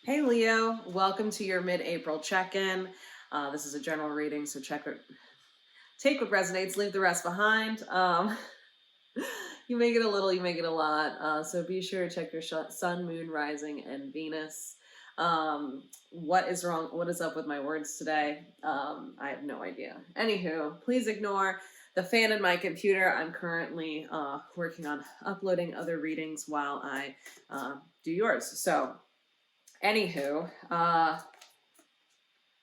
Hey Leo, welcome to your mid-April check-in. This is a general reading, so take what resonates, leave the rest behind. You may get a little, you may get a lot. So be sure to check your sun, moon, rising, and Venus. What is wrong? What is up with my words today? I have no idea. Anywho, please ignore the fan in my computer. I'm currently working on uploading other readings while I do yours. So, anywho,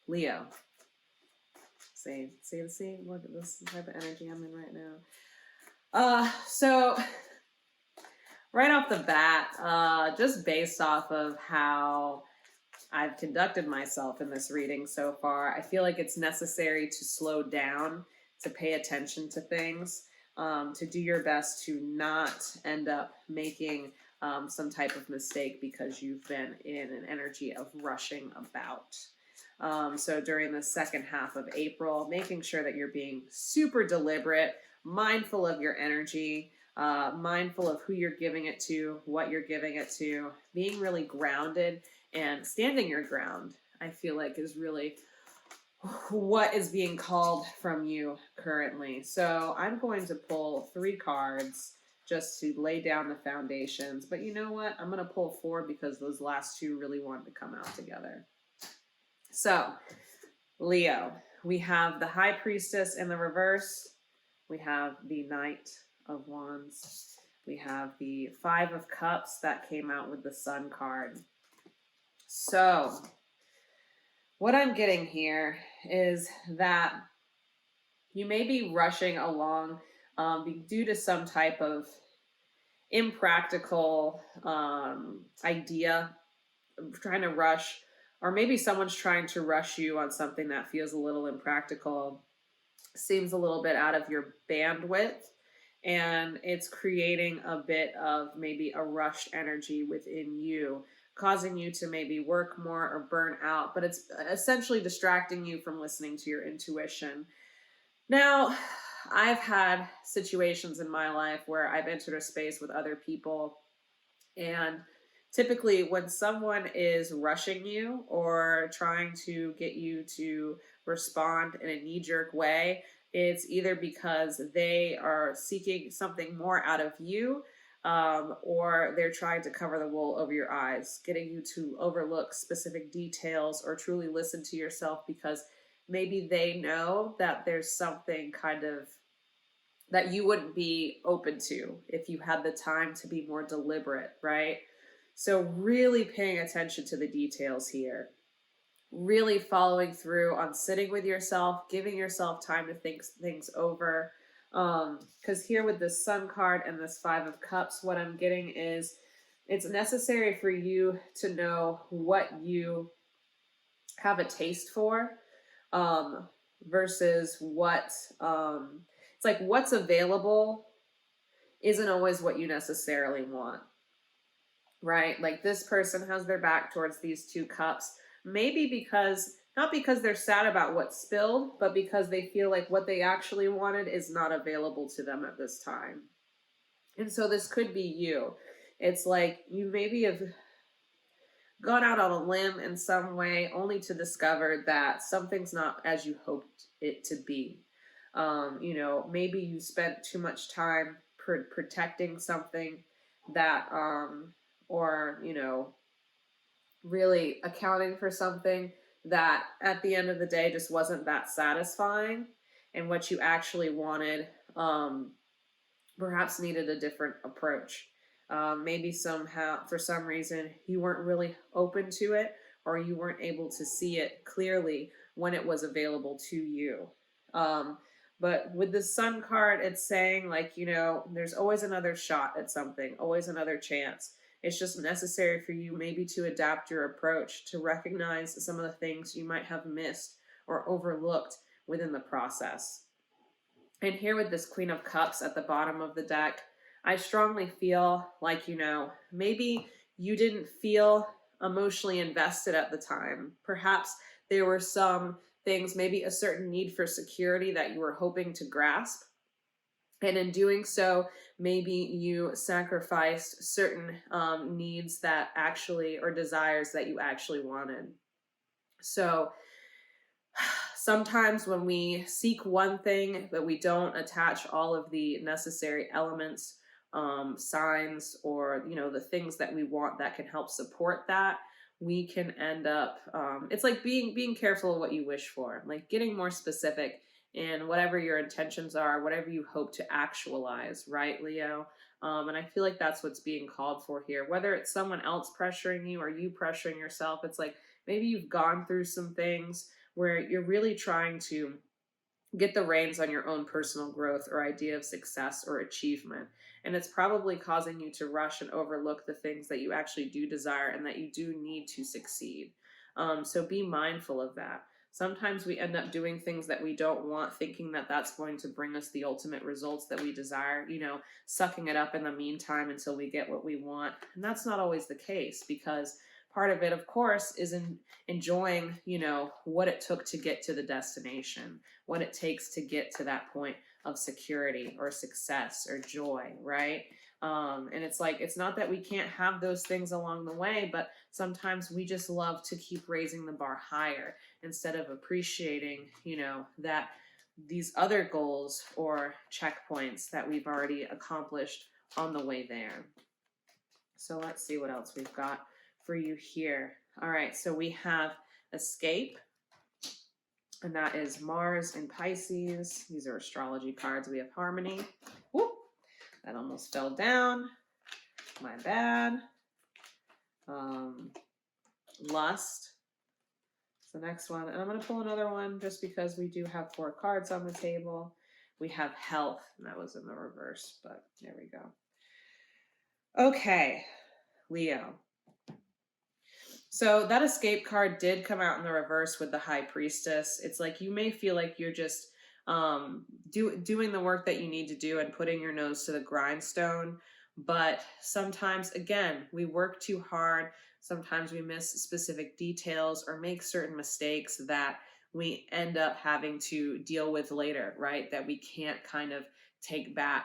Leo, see look at this type of energy I'm in right now. So right off the bat, just based off of how I've conducted myself in this reading so far, I feel like it's necessary to slow down, to pay attention to things, to do your best to not end up making some type of mistake because you've been in an energy of rushing about. So during the second half of April, making sure that you're being super deliberate, mindful of your energy, mindful of who you're giving it to, what you're giving it to, being really grounded and standing your ground, I feel like is really what is being called from you currently. So I'm going to pull 3 cards just to lay down the foundations. But you know what? I'm going to pull 4 because those last 2 really wanted to come out together. So, Leo, we have the High Priestess in the reverse. We have the Knight of Wands. We have the 5 of Cups that came out with the Sun card. So, what I'm getting here is that you may be rushing along due to some type of impractical idea of trying to rush, or maybe someone's trying to rush you on something that feels a little impractical, seems a little bit out of your bandwidth, and it's creating a bit of maybe a rushed energy within you, causing you to maybe work more or burn out, but it's essentially distracting you from listening to your intuition. Now, I've had situations in my life where I've entered a space with other people, and typically when someone is rushing you or trying to get you to respond in a knee-jerk way, it's either because they are seeking something more out of you, or they're trying to cover the wool over your eyes, getting you to overlook specific details or truly listen to yourself because maybe they know that there's something kind of that you wouldn't be open to if you had the time to be more deliberate, right? So really paying attention to the details here, really following through on sitting with yourself, giving yourself time to think things over. Because here with this Sun card and this 5 of Cups, what I'm getting is it's necessary for you to know what you have a taste for, versus what it's like what's available isn't always what you necessarily want, right? Like this person has their back towards these 2 cups, maybe because not because they're sad about what's spilled, but because they feel like what they actually wanted is not available to them at this time. And so this could be you. It's like you maybe have gone out on a limb in some way only to discover that something's not as you hoped it to be. Maybe you spent too much time protecting something that, really accounting for something that at the end of the day just wasn't that satisfying, and what you actually wanted perhaps needed a different approach. Maybe somehow, for some reason, you weren't really open to it, or you weren't able to see it clearly when it was available to you. But with the Sun card, it's saying there's always another shot at something, always another chance. It's just necessary for you maybe to adapt your approach, to recognize some of the things you might have missed or overlooked within the process. And here with this Queen of Cups at the bottom of the deck, I strongly feel like, maybe you didn't feel emotionally invested at the time. Perhaps there were some things, maybe a certain need for security that you were hoping to grasp. And in doing so, maybe you sacrificed certain needs that actually, or desires that you actually wanted. So sometimes when we seek one thing, but we don't attach all of the necessary elements, signs, or the things that we want that can help support that, we can end up. It's like being careful of what you wish for, like getting more specific in whatever your intentions are, whatever you hope to actualize, right, Leo? And I feel like that's what's being called for here. Whether it's someone else pressuring you or you pressuring yourself, it's like maybe you've gone through some things where you're really trying to get the reins on your own personal growth or idea of success or achievement. And it's probably causing you to rush and overlook the things that you actually do desire and that you do need to succeed. So be mindful of that. Sometimes we end up doing things that we don't want, thinking that that's going to bring us the ultimate results that we desire, sucking it up in the meantime until we get what we want. And that's not always the case, because part of it, of course, is in enjoying, what it took to get to the destination, what it takes to get to that point of security or success or joy, right? And it's like, it's not that we can't have those things along the way, but sometimes we just love to keep raising the bar higher instead of appreciating, that these other goals or checkpoints that we've already accomplished on the way there. So let's see what else we've got for you here. All right, so we have escape, and that is Mars in Pisces. These are astrology cards. We have harmony. Whoop, that almost fell down. My bad. Lust. It's the next one. And I'm going to pull another one just because we do have 4 cards on the table. We have health, and that was in the reverse, but there we go. Okay, Leo. So that escape card did come out in the reverse with the High Priestess. It's like you may feel like you're just doing the work that you need to do and putting your nose to the grindstone. But sometimes, again, we work too hard. Sometimes we miss specific details or make certain mistakes that we end up having to deal with later, right? That we can't kind of take back.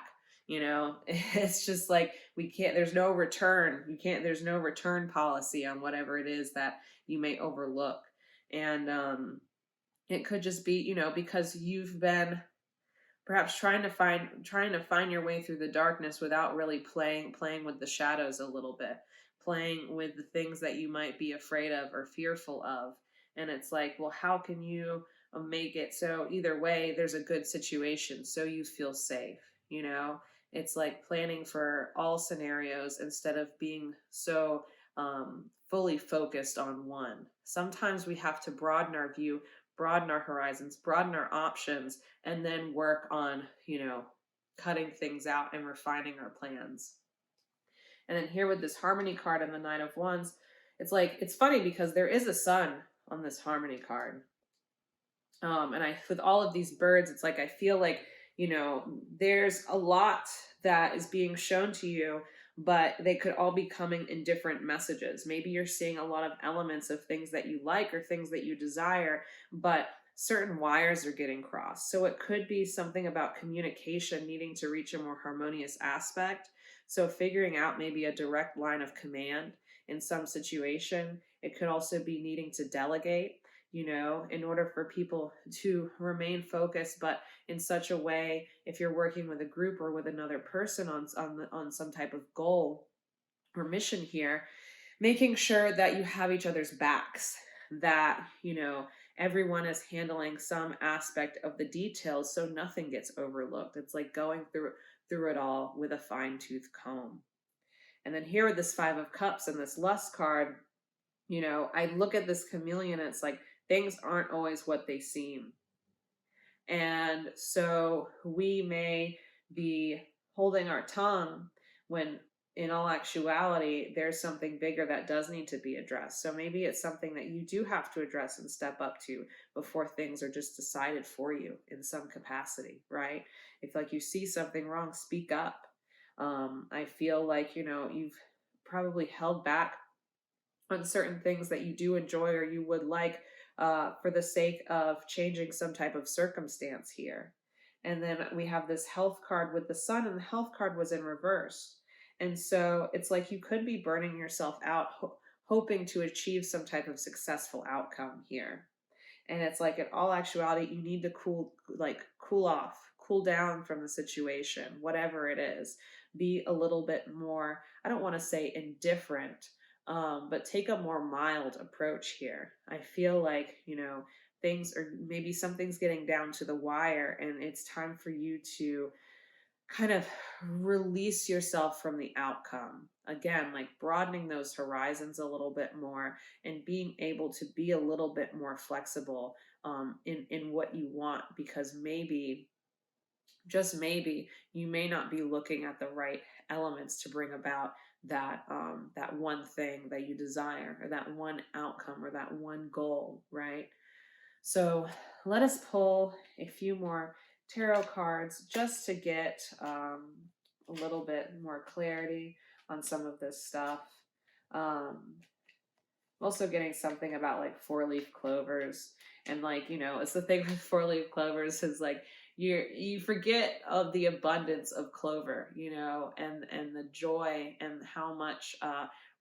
It's just like there's no return. There's no return policy on whatever it is that you may overlook. And it could just be, because you've been perhaps trying to find your way through the darkness without really playing with the shadows a little bit, playing with the things that you might be afraid of or fearful of. And it's like, well, how can you make it so either way there's a good situation so you feel safe? It's like planning for all scenarios instead of being so fully focused on one. Sometimes we have to broaden our view, broaden our horizons, broaden our options, and then work on, cutting things out and refining our plans. And then here with this harmony card and the Nine of Wands, it's funny because there is a sun on this harmony card. And with all of these birds, it's like I feel like, there's a lot that is being shown to you, but they could all be coming in different messages. Maybe you're seeing a lot of elements of things that you like or things that you desire, but certain wires are getting crossed. So it could be something about communication needing to reach a more harmonious aspect. So figuring out maybe a direct line of command in some situation. It could also be needing to delegate, in order for people to remain focused, but in such a way, if you're working with a group or with another person on some type of goal or mission here, making sure that you have each other's backs, that, everyone is handling some aspect of the details so nothing gets overlooked. It's like going through it all with a fine-tooth comb. And then here with this 5 of Cups and this Lust card, I look at this chameleon and it's like, things aren't always what they seem. And so we may be holding our tongue when in all actuality, there's something bigger that does need to be addressed. So maybe it's something that you do have to address and step up to before things are just decided for you in some capacity, right? If like you see something wrong, speak up. I feel like, you've probably held back on certain things that you do enjoy or you would like for the sake of changing some type of circumstance here. And then we have this health card with the sun, and the health card was in reverse. And so it's like you could be burning yourself out, hoping to achieve some type of successful outcome here. And it's like, in all actuality, you need to cool off, cool down from the situation, whatever it is. Be a little bit more, I don't want to say indifferent, but take a more mild approach here. I feel like, things are, maybe something's getting down to the wire, and it's time for you to kind of release yourself from the outcome. Again, like broadening those horizons a little bit more, and being able to be a little bit more flexible, in what you want, because maybe, just maybe, you may not be looking at the right elements to bring about that one thing that you desire, or that one outcome, or that one goal, right? So let us pull a few more tarot cards just to get a little bit more clarity on some of this stuff. Also getting something about like four-leaf clovers, and like, it's the thing with four-leaf clovers is like you forget of the abundance of clover, and the joy and how much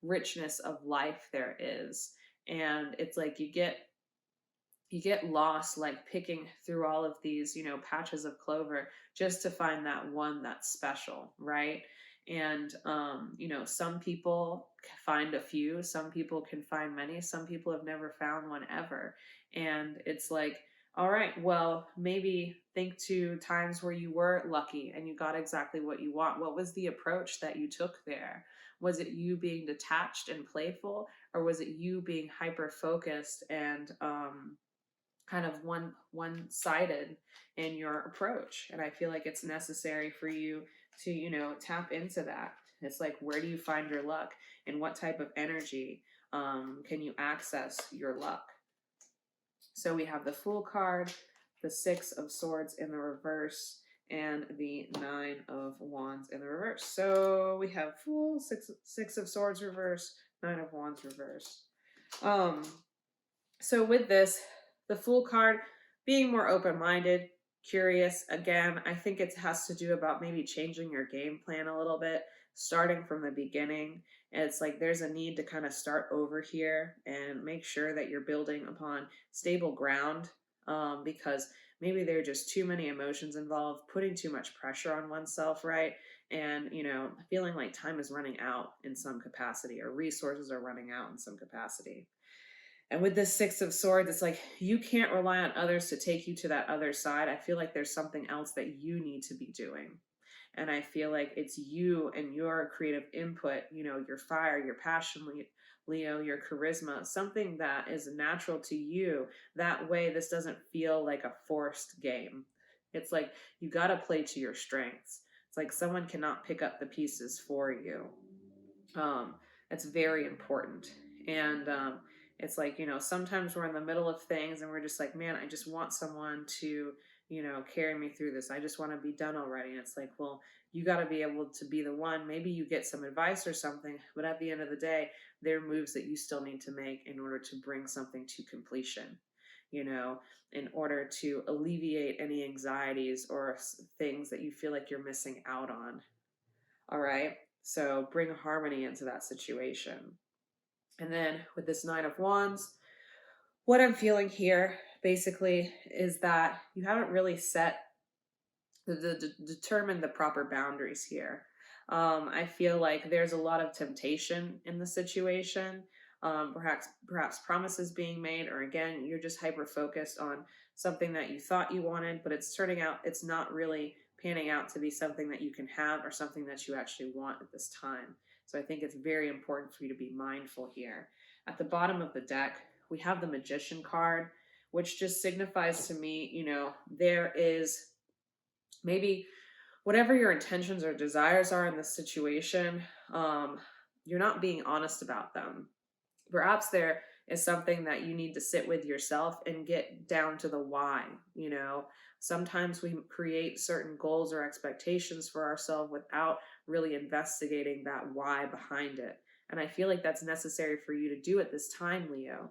richness of life there is. And it's like you get lost, like picking through all of these, patches of clover, just to find that one that's special, right? And some people find a few, some people can find many, some people have never found one ever. And it's like, all right, well, maybe think to times where you were lucky and you got exactly what you want. What was the approach that you took there? Was it you being detached and playful, or was it you being hyper focused and kind of one-sided in your approach? And I feel like it's necessary for you to, tap into that. It's like, where do you find your luck, and what type of energy can you access your luck? So we have the Fool card, the Six of Swords in the reverse, and the Nine of Wands in the reverse. So we have Fool, Six of Swords reverse, Nine of Wands reverse. So with this, the Fool card, being more open-minded, curious. Again, I think it has to do about maybe changing your game plan a little bit, starting from the beginning. And it's like there's a need to kind of start over here and make sure that you're building upon stable ground, because maybe there are just too many emotions involved, putting too much pressure on oneself, right? And, feeling like time is running out in some capacity, or resources are running out in some capacity. And with this Six of Swords, it's like you can't rely on others to take you to that other side. I feel like there's something else that you need to be doing. And I feel like it's you and your creative input, your fire, your passion, Leo, your charisma, something that is natural to you. That way, this doesn't feel like a forced game. It's like you got to play to your strengths. It's like someone cannot pick up the pieces for you. It's very important. And it's like, sometimes we're in the middle of things and we're just like, man, I just want someone to, carry me through this. I just want to be done already. And it's like, well, you got to be able to be the one. Maybe you get some advice or something, but at the end of the day, there are moves that you still need to make in order to bring something to completion, in order to alleviate any anxieties or things that you feel like you're missing out on. All right. So bring harmony into that situation. And then with this Nine of Wands, what I'm feeling here basically is that you haven't really determined the proper boundaries here. I feel like there's a lot of temptation in the situation. Perhaps promises being made, or again, you're just hyper focused on something that you thought you wanted, but it's turning out it's not really panning out to be something that you can have, or something that you actually want at this time. So I think it's very important for you to be mindful here. At the bottom of the deck, we have the Magician card, which just signifies to me, there is maybe whatever your intentions or desires are in this situation, you're not being honest about them. Perhaps there is something that you need to sit with yourself and get down to the why. Sometimes we create certain goals or expectations for ourselves without really investigating that why behind it. And I feel like that's necessary for you to do at this time, Leo.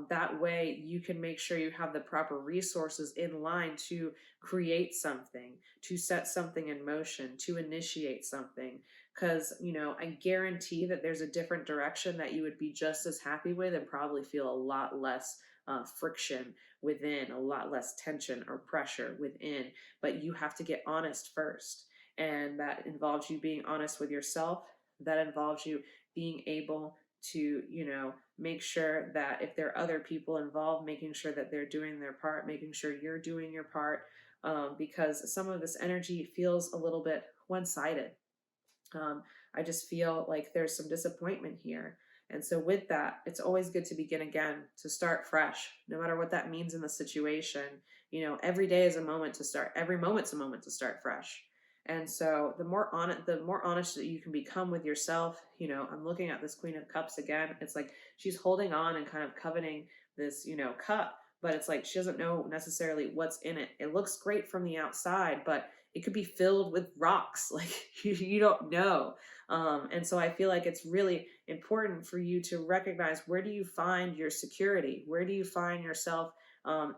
That way, you can make sure you have the proper resources in line to create something, to set something in motion, to initiate something. Because, I guarantee that there's a different direction that you would be just as happy with and probably feel a lot less friction within, a lot less tension or pressure within. But you have to get honest first. And that involves you being honest with yourself. That involves you being able to, make sure that if there are other people involved, making sure that they're doing their part, making sure you're doing your part, because some of this energy feels a little bit one sided. I just feel like there's some disappointment here. And so, with that, it's always good to begin again, to start fresh, no matter what that means in the situation. Every day is a moment to start, every moment's a moment to start fresh. And so, the more honest that you can become with yourself, I'm looking at this Queen of Cups again. It's like she's holding on and kind of coveting this, cup, but it's like she doesn't know necessarily what's in it. It looks great from the outside, but it could be filled with rocks. Like you don't know. And so I feel like it's really important for you to recognize, where do you find your security? Where do you find yourself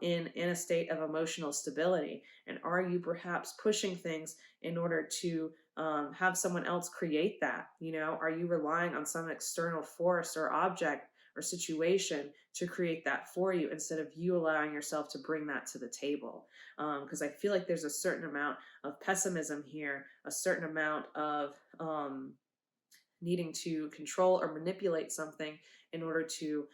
in a state of emotional stability? And are you perhaps pushing things in order to have someone else create that? Are you relying on some external force or object or situation to create that for you, instead of you allowing yourself to bring that to the table? Because I feel like there's a certain amount of pessimism here, a certain amount of needing to control or manipulate something in order to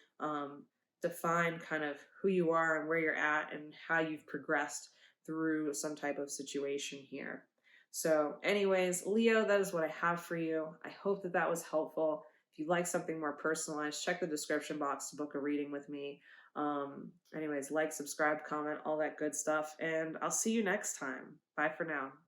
define kind of who you are and where you're at and how you've progressed through some type of situation here. So, anyways, Leo, that is what I have for you. I hope that that was helpful. If you'd like something more personalized, check the description box to book a reading with me. Anyways, like, subscribe, comment, all that good stuff. And I'll see you next time. Bye for now.